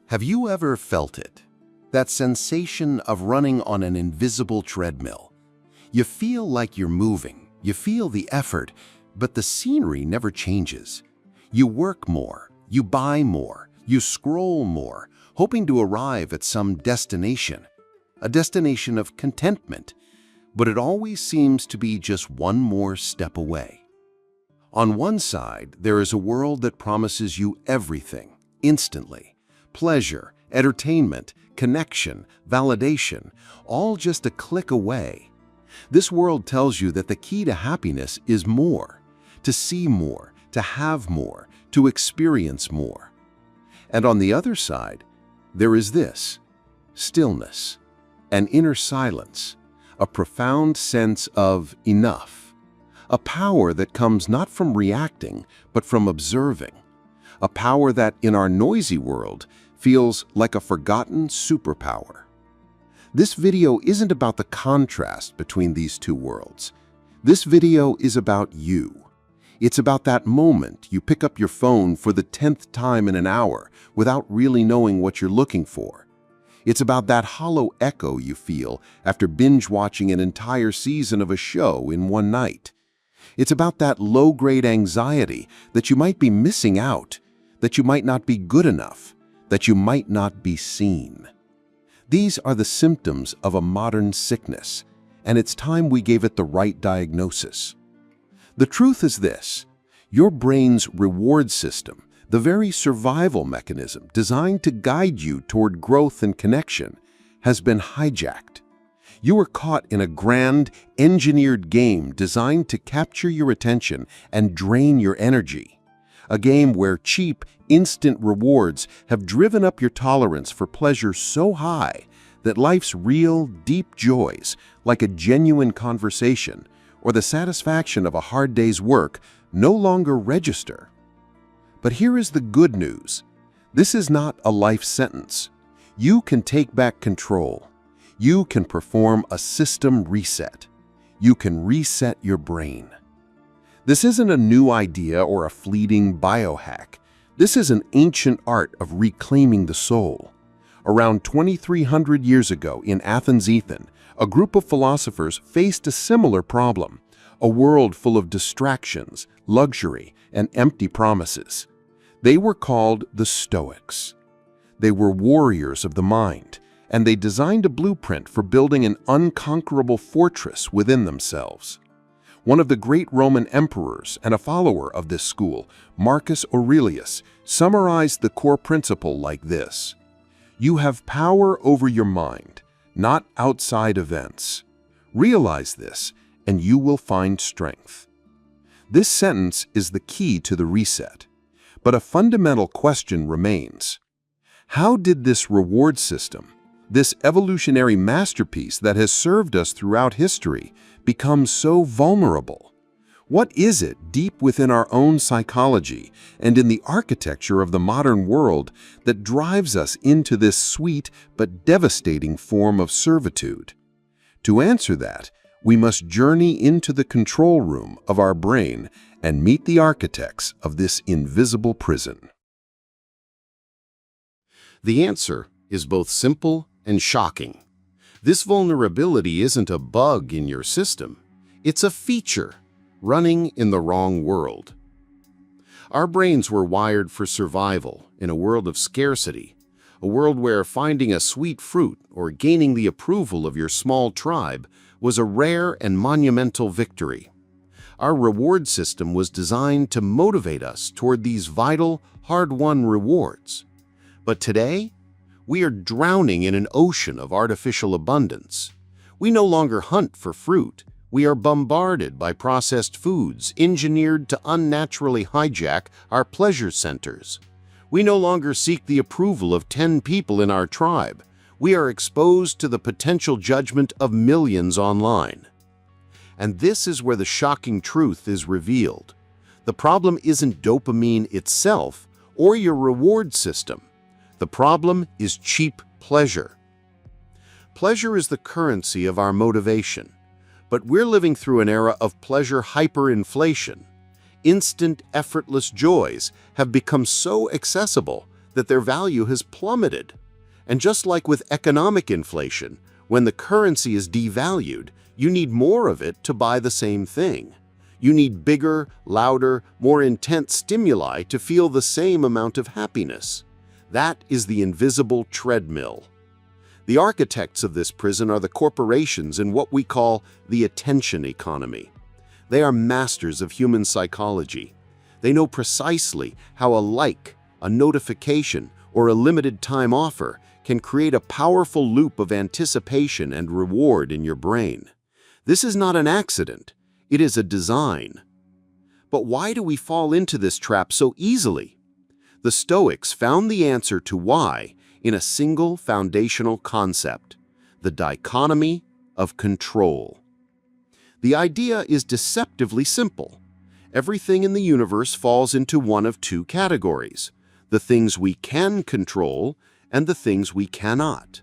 Have you ever felt it? That sensation of running on an invisible treadmill. You feel like you're moving, you feel the effort, but the scenery never changes. You work more, you buy more, you scroll more, hoping to arrive at some destination. A destination of contentment, but it always seems to be just one more step away. On one side, there is a world that promises you everything, instantly. Pleasure, entertainment, connection, validation, all just a click away. This world tells you that the key to happiness is more, to see more, to have more, to experience more. And on the other side, there is this, stillness, an inner silence, a profound sense of enough, a power that comes not from reacting, but from observing, a power that in our noisy world feels like a forgotten superpower. This video isn't about the contrast between these two worlds. This video is about you. It's about that moment you pick up your phone for the 10th time in an hour without really knowing what you're looking for. It's about that hollow echo you feel after binge-watching an entire season of a show in one night. It's about that low-grade anxiety that you might be missing out, that you might not be good enough, that you might not be seen. These are the symptoms of a modern sickness, and it's time we gave it the right diagnosis. The truth is this: your brain's reward system, the very survival mechanism designed to guide you toward growth and connection, has been hijacked. You are caught in a grand, engineered game designed to capture your attention and drain your energy. A game where cheap, instant rewards have driven up your tolerance for pleasure so high that life's real, deep joys, like a genuine conversation or the satisfaction of a hard day's work, no longer register. But here is the good news. This is not a life sentence. You can take back control. You can perform a system reset. You can reset your brain. This isn't a new idea or a fleeting biohack. This is an ancient art of reclaiming the soul. Around 2,300 years ago in Athens, a group of philosophers faced a similar problem, a world full of distractions, luxury, and empty promises. They were called the Stoics. They were warriors of the mind, and they designed a blueprint for building an unconquerable fortress within themselves. One of the great Roman emperors and a follower of this school, Marcus Aurelius, summarized the core principle like this: you have power over your mind, not outside events. Realize this, and you will find strength. This sentence is the key to the reset. But a fundamental question remains. How did this reward system, this evolutionary masterpiece that has served us throughout history, become so vulnerable? What is it deep within our own psychology and in the architecture of the modern world that drives us into this sweet but devastating form of servitude? To answer that, we must journey into the control room of our brain and meet the architects of this invisible prison. The answer is both simple and shocking. This vulnerability isn't a bug in your system. It's a feature running in the wrong world. Our brains were wired for survival in a world of scarcity, a world where finding a sweet fruit or gaining the approval of your small tribe was a rare and monumental victory. Our reward system was designed to motivate us toward these vital, hard-won rewards. But today, we are drowning in an ocean of artificial abundance. We no longer hunt for fruit. We are bombarded by processed foods engineered to unnaturally hijack our pleasure centers. We no longer seek the approval of 10 people in our tribe. We are exposed to the potential judgment of millions online. And this is where the shocking truth is revealed. The problem isn't dopamine itself or your reward system. The problem is cheap pleasure. Pleasure is the currency of our motivation, but we're living through an era of pleasure hyperinflation. Instant, effortless joys have become so accessible that their value has plummeted. And just like with economic inflation, when the currency is devalued, you need more of it to buy the same thing. You need bigger, louder, more intense stimuli to feel the same amount of happiness. That is the invisible treadmill. The architects of this prison are the corporations in what we call the attention economy. They are masters of human psychology. They know precisely how a like, a notification, or a limited time offer can create a powerful loop of anticipation and reward in your brain. This is not an accident. It is a design. But why do we fall into this trap so easily? The Stoics found the answer to why in a single foundational concept, the dichotomy of control. The idea is deceptively simple. Everything in the universe falls into one of two categories: the things we can control and the things we cannot.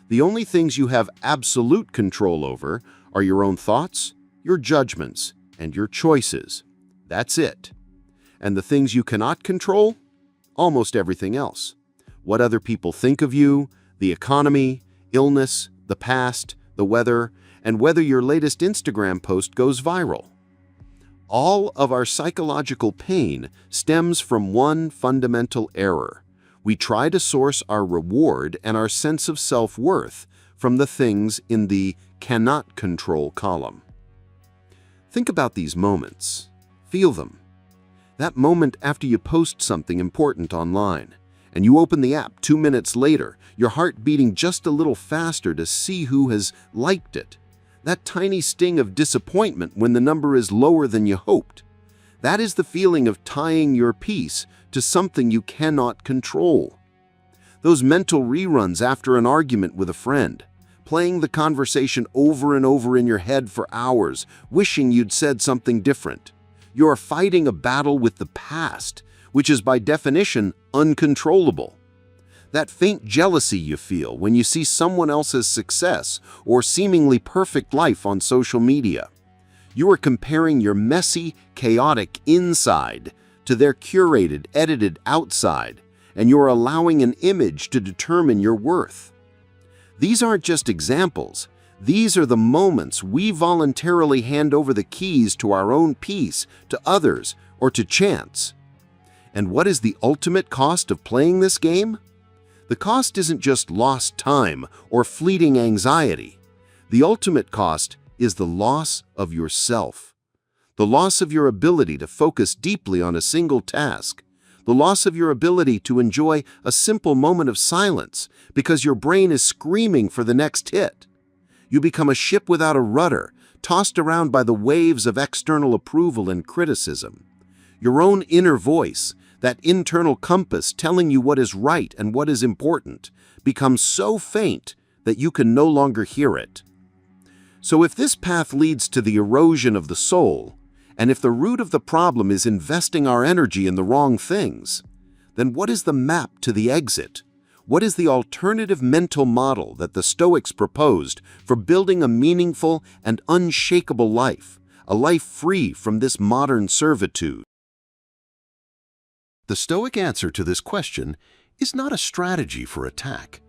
The only things you have absolute control over are your own thoughts, your judgments, and your choices. That's it. And the things you cannot control? Almost everything else. What other people think of you, the economy, illness, the past, the weather, and whether your latest Instagram post goes viral. All of our psychological pain stems from one fundamental error. We try to source our reward and our sense of self-worth from the things in the cannot control column. Think about these moments. Feel them. That moment after you post something important online, and you open the app 2 minutes later, your heart beating just a little faster to see who has liked it. That tiny sting of disappointment when the number is lower than you hoped. That is the feeling of tying your peace to something you cannot control. Those mental reruns after an argument with a friend, playing the conversation over and over in your head for hours, wishing you'd said something different. You're fighting a battle with the past, which is by definition uncontrollable. That faint jealousy you feel when you see someone else's success or seemingly perfect life on social media. You are comparing your messy, chaotic inside to their curated, edited outside, and you're allowing an image to determine your worth. These aren't just examples. These are the moments we voluntarily hand over the keys to our own peace, to others, or to chance. And what is the ultimate cost of playing this game? The cost isn't just lost time or fleeting anxiety. The ultimate cost is the loss of yourself. The loss of your ability to focus deeply on a single task. The loss of your ability to enjoy a simple moment of silence because your brain is screaming for the next hit. You become a ship without a rudder, tossed around by the waves of external approval and criticism. Your own inner voice, that internal compass telling you what is right and what is important, becomes so faint that you can no longer hear it. So if this path leads to the erosion of the soul, and if the root of the problem is investing our energy in the wrong things, then what is the map to the exit? What is the alternative mental model that the Stoics proposed for building a meaningful and unshakable life, a life free from this modern servitude? The Stoic answer to this question is not a strategy for attack.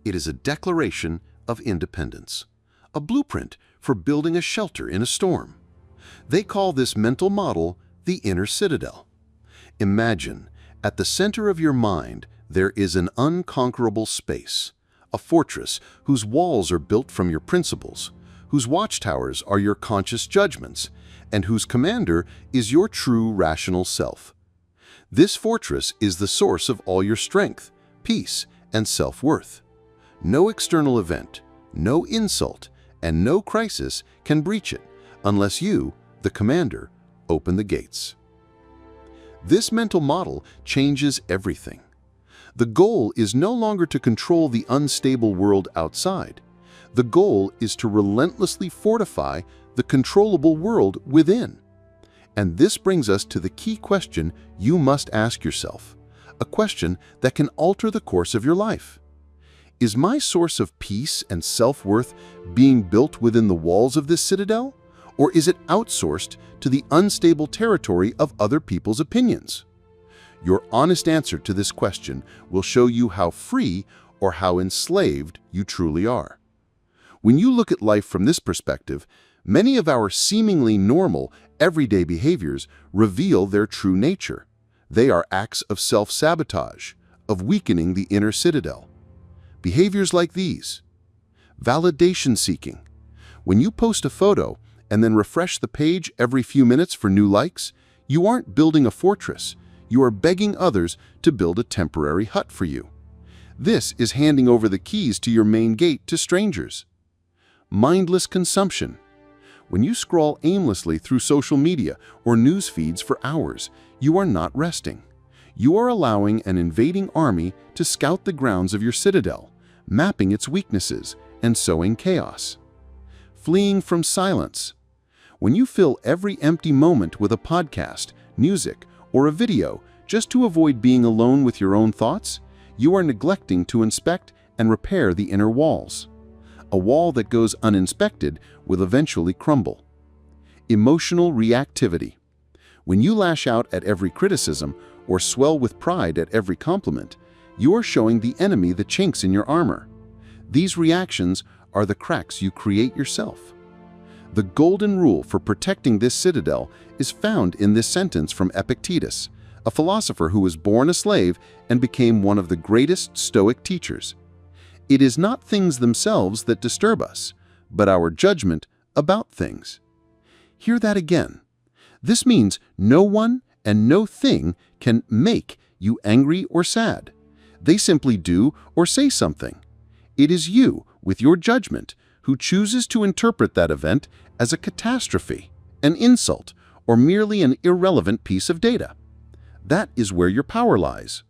It is a declaration of independence, a blueprint for building a shelter in a storm. They call this mental model the inner citadel. Imagine, at the center of your mind, there is an unconquerable space, a fortress whose walls are built from your principles, whose watchtowers are your conscious judgments, and whose commander is your true rational self. This fortress is the source of all your strength, peace, and self-worth. No external event, no insult, and no crisis can breach it unless you, the commander, open the gates. This mental model changes everything. The goal is no longer to control the unstable world outside. The goal is to relentlessly fortify the controllable world within. And this brings us to the key question you must ask yourself, a question that can alter the course of your life. Is my source of peace and self-worth being built within the walls of this citadel, or is it outsourced to the unstable territory of other people's opinions? Your honest answer to this question will show you how free or how enslaved you truly are. When you look at life from this perspective, many of our seemingly normal, everyday behaviors reveal their true nature. They are acts of self-sabotage, of weakening the inner citadel. Behaviors like these: validation seeking. When you post a photo and then refresh the page every few minutes for new likes, you aren't building a fortress. You are begging others to build a temporary hut for you. This is handing over the keys to your main gate to strangers. Mindless consumption. When you scroll aimlessly through social media or news feeds for hours, you are not resting. You are allowing an invading army to scout the grounds of your citadel, mapping its weaknesses and sowing chaos. Fleeing from silence. When you fill every empty moment with a podcast, music, or a video just to avoid being alone with your own thoughts, you are neglecting to inspect and repair the inner walls. A wall that goes uninspected will eventually crumble. Emotional reactivity. When you lash out at every criticism or swell with pride at every compliment, you are showing the enemy the chinks in your armor. These reactions are the cracks you create yourself. The golden rule for protecting this citadel is found in this sentence from Epictetus, a philosopher who was born a slave and became one of the greatest Stoic teachers. It is not things themselves that disturb us, but our judgment about things. Hear that again. This means no one and no thing can make you angry or sad. They simply do or say something. It is you, with your judgment, who chooses to interpret that event as a catastrophe, an insult, or merely an irrelevant piece of data. That is where your power lies.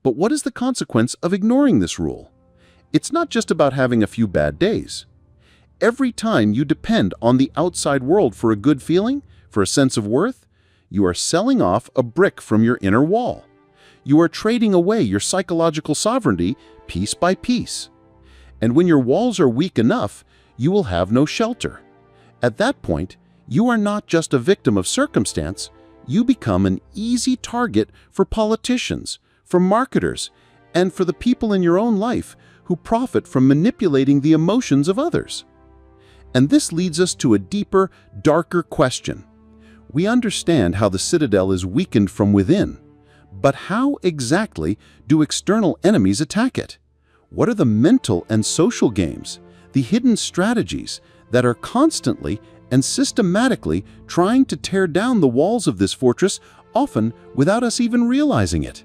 But what is the consequence of ignoring this rule? It's not just about having a few bad days. Every time you depend on the outside world for a good feeling, for a sense of worth, you are selling off a brick from your inner wall. You are trading away your psychological sovereignty piece by piece. And when your walls are weak enough, you will have no shelter. At that point, you are not just a victim of circumstance, you become an easy target for politicians, for marketers, and for the people in your own life who profit from manipulating the emotions of others. And this leads us to a deeper, darker question. We understand how the citadel is weakened from within, but how exactly do external enemies attack it? What are the mental and social games, the hidden strategies that are constantly and systematically trying to tear down the walls of this fortress, often without us even realizing it?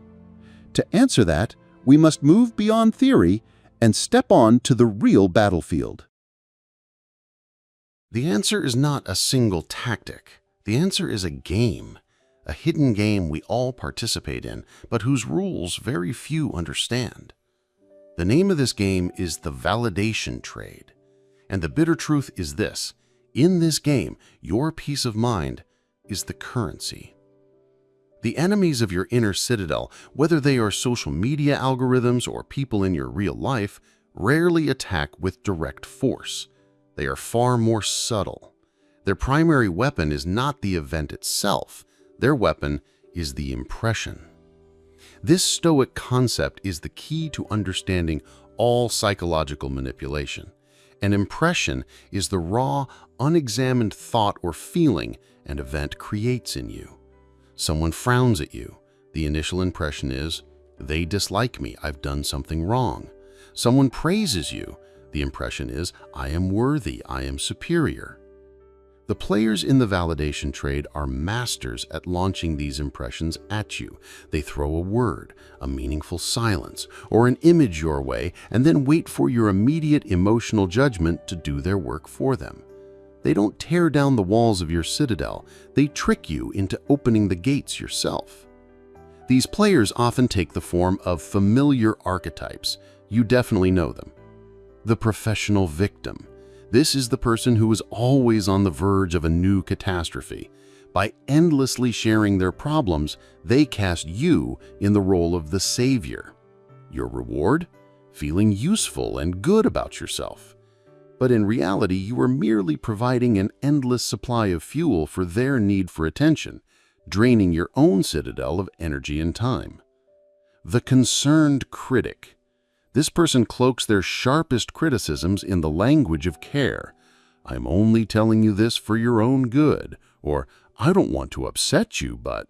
To answer that, we must move beyond theory and step on to the real battlefield. The answer is not a single tactic. The answer is a game, a hidden game we all participate in, but whose rules very few understand. The name of this game is the validation trade. And the bitter truth is this: in this game, your peace of mind is the currency. The enemies of your inner citadel, whether they are social media algorithms or people in your real life, rarely attack with direct force. They are far more subtle. Their primary weapon is not the event itself. Their weapon is the impression. This Stoic concept is the key to understanding all psychological manipulation. An impression is the raw, unexamined thought or feeling an event creates in you. Someone frowns at you. The initial impression is, they dislike me, I've done something wrong. Someone praises you. The impression is, I am worthy, I am superior. The players in the validation trade are masters at launching these impressions at you. They throw a word, a meaningful silence, or an image your way, and then wait for your immediate emotional judgment to do their work for them. They don't tear down the walls of your citadel. They trick you into opening the gates yourself. These players often take the form of familiar archetypes. You definitely know them. The professional victim. This is the person who is always on the verge of a new catastrophe. By endlessly sharing their problems, they cast you in the role of the savior. Your reward? Feeling useful and good about yourself. But in reality, you are merely providing an endless supply of fuel for their need for attention, draining your own citadel of energy and time. The concerned critic. This person cloaks their sharpest criticisms in the language of care. "I'm only telling you this for your own good," or "I don't want to upset you, but..."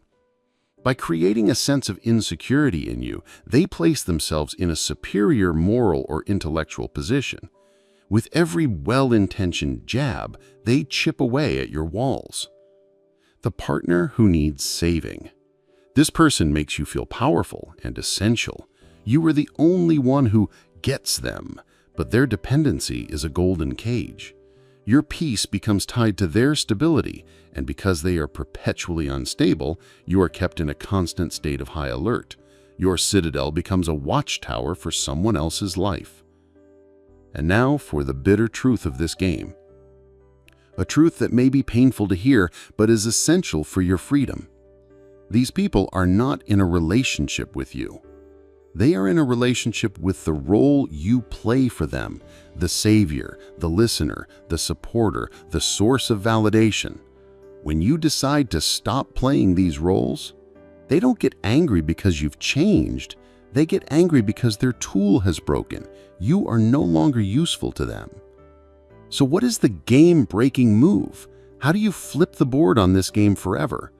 By creating a sense of insecurity in you, they place themselves in a superior moral or intellectual position. With every well-intentioned jab, they chip away at your walls. The partner who needs saving. This person makes you feel powerful and essential. You are the only one who gets them, but their dependency is a golden cage. Your peace becomes tied to their stability, and because they are perpetually unstable, you are kept in a constant state of high alert. Your citadel becomes a watchtower for someone else's life. And now for the bitter truth of this game. A truth that may be painful to hear, but is essential for your freedom. These people are not in a relationship with you. They are in a relationship with the role you play for them, the savior, the listener, the supporter, the source of validation. When you decide to stop playing these roles, they don't get angry because you've changed. They get angry because their tool has broken. You are no longer useful to them. So what is the game-breaking move? How do you flip the board on this game forever?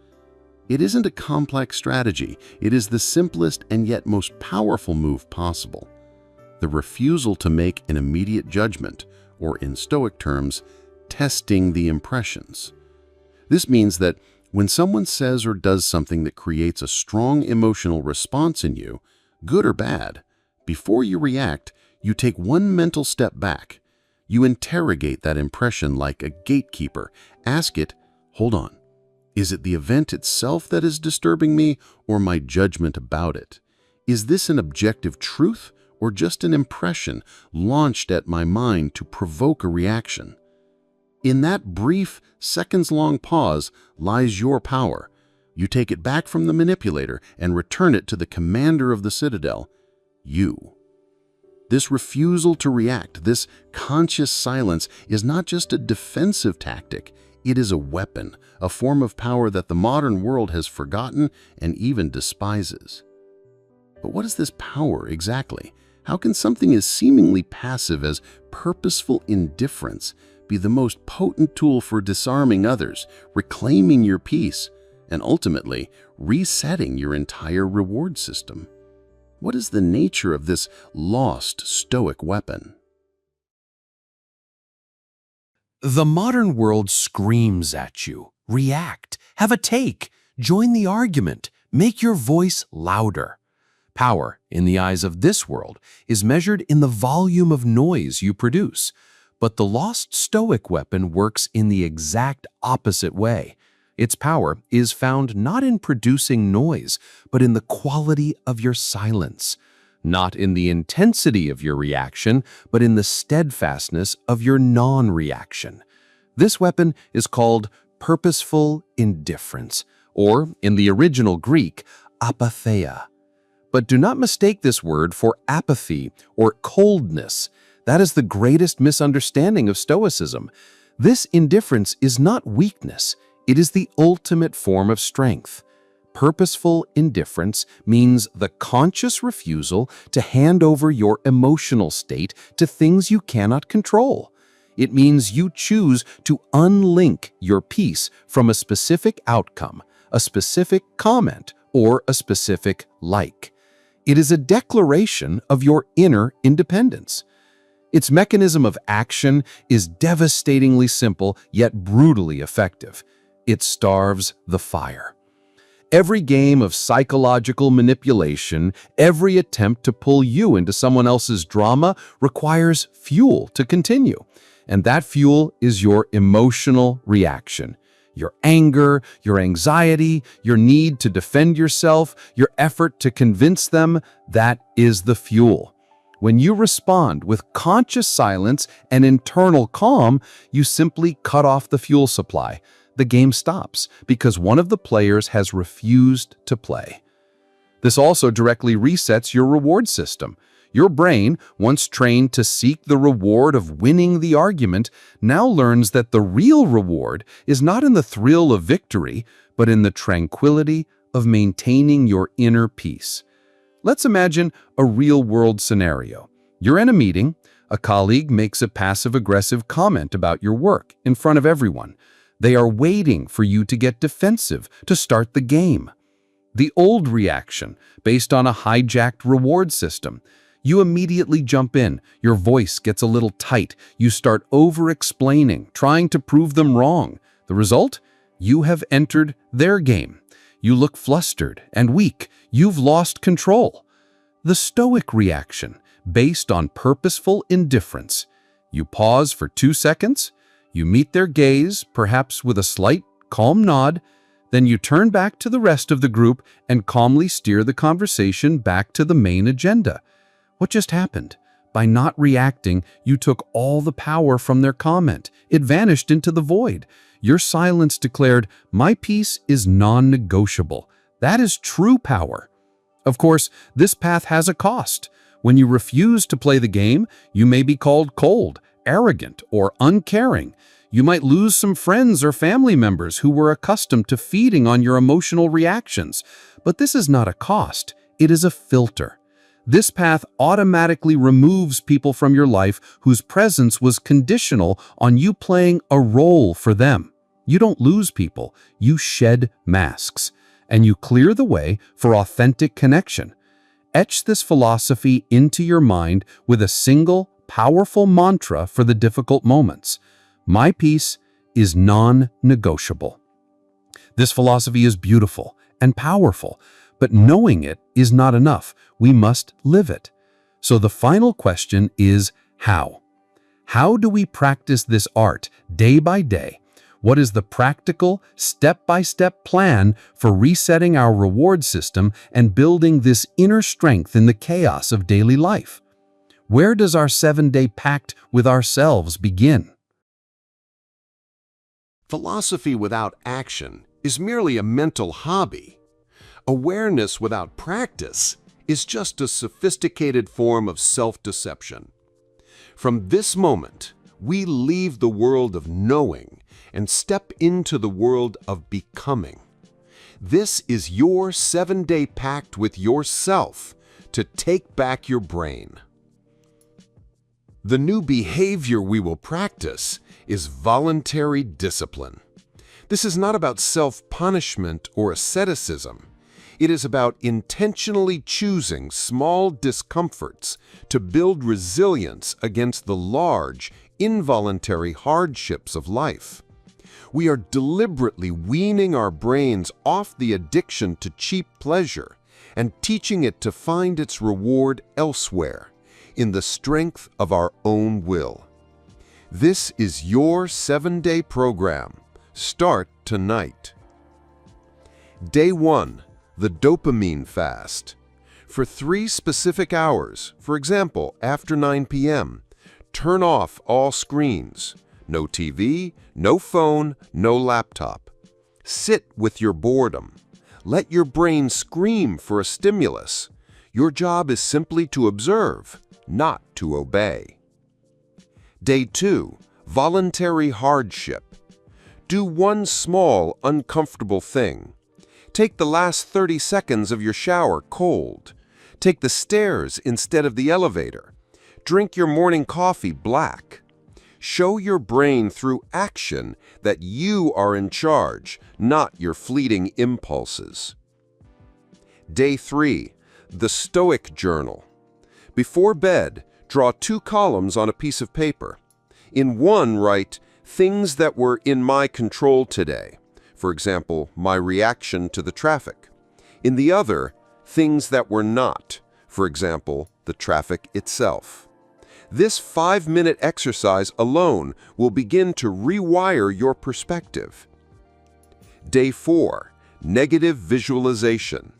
It isn't a complex strategy. It is the simplest and yet most powerful move possible. The refusal to make an immediate judgment, or in Stoic terms, testing the impressions. This means that when someone says or does something that creates a strong emotional response in you, good or bad, before you react, you take one mental step back. You interrogate that impression like a gatekeeper. Ask it, "Hold on. Is it the event itself that is disturbing me, or my judgment about it? Is this an objective truth, or just an impression launched at my mind to provoke a reaction?" In that brief, seconds-long pause lies your power. You take it back from the manipulator and return it to the commander of the citadel, you. This refusal to react, this conscious silence, is not just a defensive tactic. It is a weapon, a form of power that the modern world has forgotten and even despises. But what is this power exactly? How can something as seemingly passive as purposeful indifference be the most potent tool for disarming others, reclaiming your peace, and ultimately resetting your entire reward system? What is the nature of this lost Stoic weapon? The modern world screams at you. React, have a take, join the argument, make your voice louder. Power, in the eyes of this world, is measured in the volume of noise you produce. But the lost Stoic weapon works in the exact opposite way. Its power is found not in producing noise, but in the quality of your silence. Not in the intensity of your reaction, but in the steadfastness of your non-reaction. This weapon is called purposeful indifference, or in the original Greek, apatheia. But do not mistake this word for apathy or coldness. That is the greatest misunderstanding of Stoicism. This indifference is not weakness. It is the ultimate form of strength. Purposeful indifference means the conscious refusal to hand over your emotional state to things you cannot control. It means you choose to unlink your peace from a specific outcome, a specific comment, or a specific like. It is a declaration of your inner independence. Its mechanism of action is devastatingly simple yet brutally effective. It starves the fire. Every game of psychological manipulation, every attempt to pull you into someone else's drama requires fuel to continue. And that fuel is your emotional reaction. Your anger, your anxiety, your need to defend yourself, your effort to convince them, that is the fuel. When you respond with conscious silence and internal calm, you simply cut off the fuel supply. The game stops because one of the players has refused to play. This also directly resets your reward system. Your brain, once trained to seek the reward of winning the argument, now learns that the real reward is not in the thrill of victory, but in the tranquility of maintaining your inner peace. Let's imagine a real-world scenario. You're in a meeting. A colleague makes a passive-aggressive comment about your work in front of everyone. They are waiting for you to get defensive, to start the game. The old reaction, based on a hijacked reward system. You immediately jump in. Your voice gets a little tight. You start over-explaining, trying to prove them wrong. The result? You have entered their game. You look flustered and weak. You've lost control. The Stoic reaction, based on purposeful indifference. You pause for 2 seconds. You meet their gaze, perhaps with a slight, calm nod. Then you turn back to the rest of the group and calmly steer the conversation back to the main agenda. What just happened? By not reacting, you took all the power from their comment. It vanished into the void. Your silence declared, "My peace is non-negotiable." That is true power. Of course, this path has a cost. When you refuse to play the game, you may be called cold, arrogant, or uncaring. You might lose some friends or family members who were accustomed to feeding on your emotional reactions. But this is not a cost. It is a filter. This path automatically removes people from your life whose presence was conditional on you playing a role for them. You don't lose people, you shed masks, and you clear the way for authentic connection. Etch this philosophy into your mind with a single, powerful mantra for the difficult moments. My peace is non-negotiable. This philosophy is beautiful and powerful, but knowing it is not enough. We must live it. So the final question is how? How do we practice this art day by day? What is the practical, step-by-step plan for resetting our reward system and building this inner strength in the chaos of daily life? Where does our 7-day pact with ourselves begin? Philosophy without action is merely a mental hobby. Awareness without practice is just a sophisticated form of self-deception. From this moment, we leave the world of knowing and step into the world of becoming. This is your 7-day pact with yourself to take back your brain. The new behavior we will practice is voluntary discipline. This is not about self-punishment or asceticism. It is about intentionally choosing small discomforts to build resilience against the large, involuntary hardships of life. We are deliberately weaning our brains off the addiction to cheap pleasure and teaching it to find its reward elsewhere, in the strength of our own will. This is your 7-day program. Start tonight. Day 1. The dopamine fast. For 3 specific hours, for example, after 9 p.m., turn off all screens. No TV, no phone, no laptop. Sit with your boredom. Let your brain scream for a stimulus. Your job is simply to observe, not to obey. Day 2. Voluntary hardship. Do one small, uncomfortable thing. Take the last 30 seconds of your shower cold. Take the stairs instead of the elevator. Drink your morning coffee black. Show your brain through action that you are in charge, not your fleeting impulses. Day 3. The Stoic Journal. Before bed, draw 2 columns on a piece of paper. In one, write, "Things that were in my control today." For example, my reaction to the traffic. In the other, things that were not. For example, the traffic itself. This 5-minute exercise alone will begin to rewire your perspective. Day 4. Negative visualization.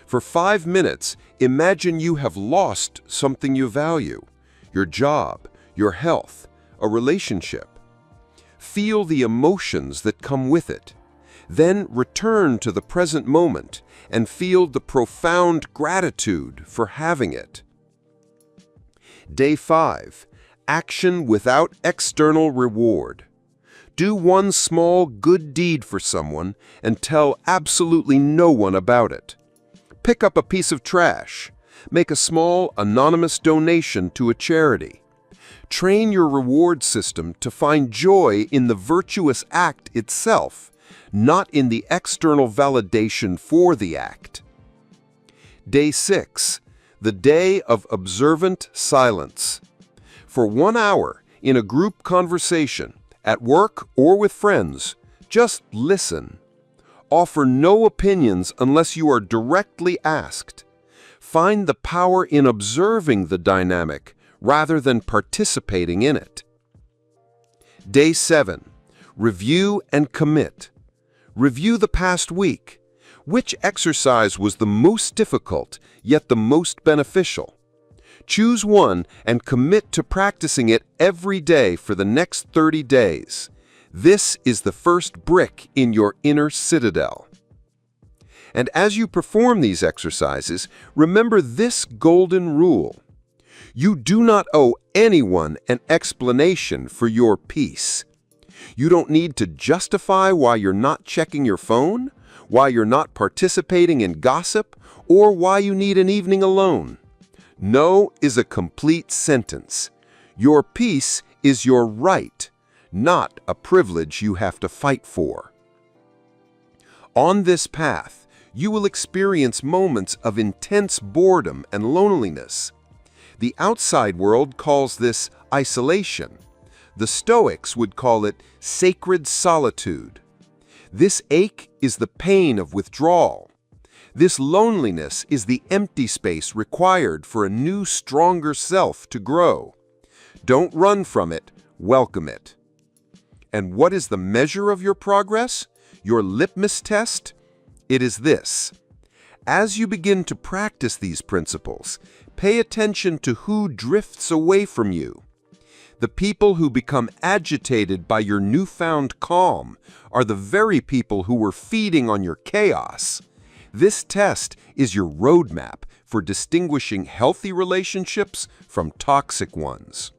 For 5 minutes, imagine you have lost something you value, your job, your health, a relationship. Feel the emotions that come with it. Then return to the present moment and feel the profound gratitude for having it. Day 5. Action without external reward. Do one small good deed for someone and tell absolutely no one about it. Pick up a piece of trash. Make a small, anonymous donation to a charity. Train your reward system to find joy in the virtuous act itself, not in the external validation for the act. Day 6. The day of observant silence. For 1 hour, in a group conversation, at work or with friends, just listen. Offer no opinions unless you are directly asked. Find the power in observing the dynamic rather than participating in it. Day 7. Review and commit. Review the past week. Which exercise was the most difficult, yet the most beneficial? Choose one and commit to practicing it every day for the next 30 days. This is the first brick in your inner citadel. And as you perform these exercises, remember this golden rule. You do not owe anyone an explanation for your peace. You don't need to justify why you're not checking your phone, why you're not participating in gossip, or why you need an evening alone. No is a complete sentence. Your peace is your right, not a privilege you have to fight for. On this path, you will experience moments of intense boredom and loneliness. The outside world calls this isolation. The Stoics would call it sacred solitude. This ache is the pain of withdrawal. This loneliness is the empty space required for a new, stronger self to grow. Don't run from it, welcome it. And what is the measure of your progress? Your litmus test? It is this. As you begin to practice these principles, pay attention to who drifts away from you. The people who become agitated by your newfound calm are the very people who were feeding on your chaos. This test is your roadmap for distinguishing healthy relationships from toxic ones.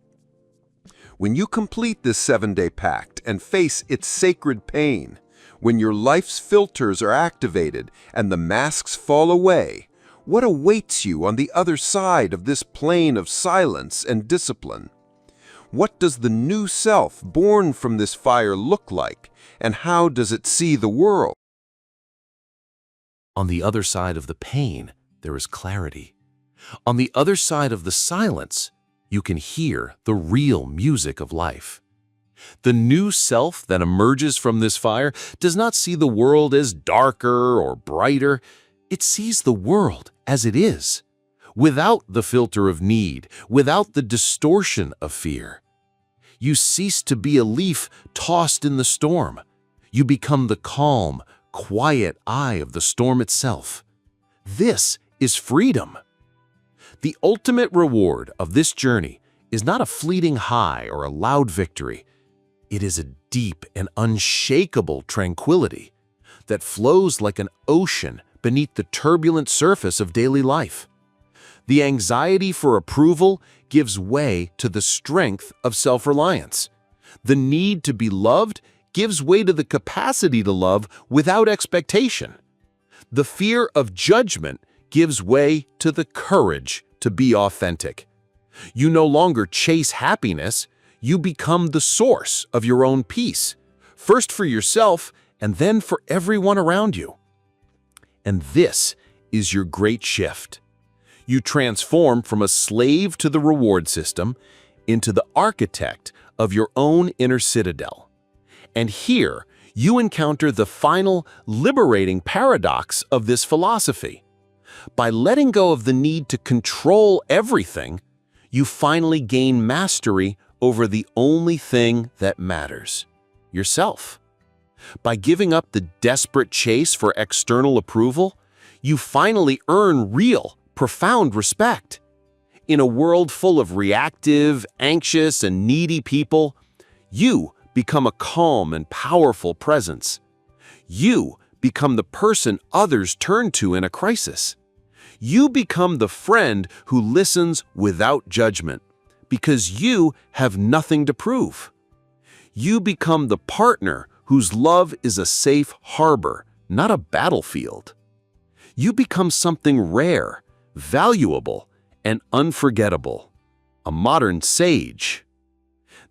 When you complete this 7-day pact and face its sacred pain, when your life's filters are activated and the masks fall away, what awaits you on the other side of this plane of silence and discipline? What does the new self born from this fire look like, and how does it see the world? On the other side of the pain, there is clarity. On the other side of the silence, you can hear the real music of life. The new self that emerges from this fire does not see the world as darker or brighter. It sees the world as it is, without the filter of need, without the distortion of fear. You cease to be a leaf tossed in the storm. You become the calm, quiet eye of the storm itself. This is freedom. The ultimate reward of this journey is not a fleeting high or a loud victory. It is a deep and unshakable tranquility that flows like an ocean beneath the turbulent surface of daily life. The anxiety for approval gives way to the strength of self-reliance. The need to be loved gives way to the capacity to love without expectation. The fear of judgment gives way to the courage to be authentic. You no longer chase happiness, you become the source of your own peace, first for yourself and then for everyone around you. And this is your great shift. You transform from a slave to the reward system into the architect of your own inner citadel. And here, you encounter the final liberating paradox of this philosophy. By letting go of the need to control everything, you finally gain mastery over the only thing that matters, yourself. By giving up the desperate chase for external approval, you finally earn real, profound respect. In a world full of reactive, anxious, and needy people, you become a calm and powerful presence. You become the person others turn to in a crisis. You become the friend who listens without judgment, because you have nothing to prove. You become the partner whose love is a safe harbor, not a battlefield. You become something rare, valuable, and unforgettable, a modern sage.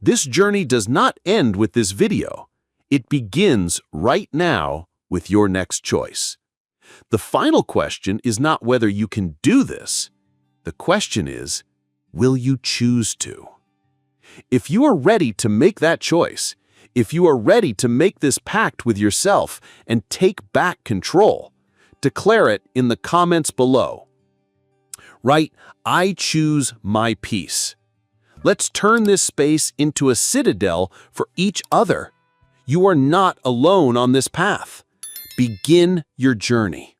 This journey does not end with this video. It begins right now with your next choice. The final question is not whether you can do this. The question is, will you choose to? If you are ready to make that choice, if you are ready to make this pact with yourself and take back control, declare it in the comments below. Write, "I choose my peace." Let's turn this space into a citadel for each other. You are not alone on this path. Begin your journey.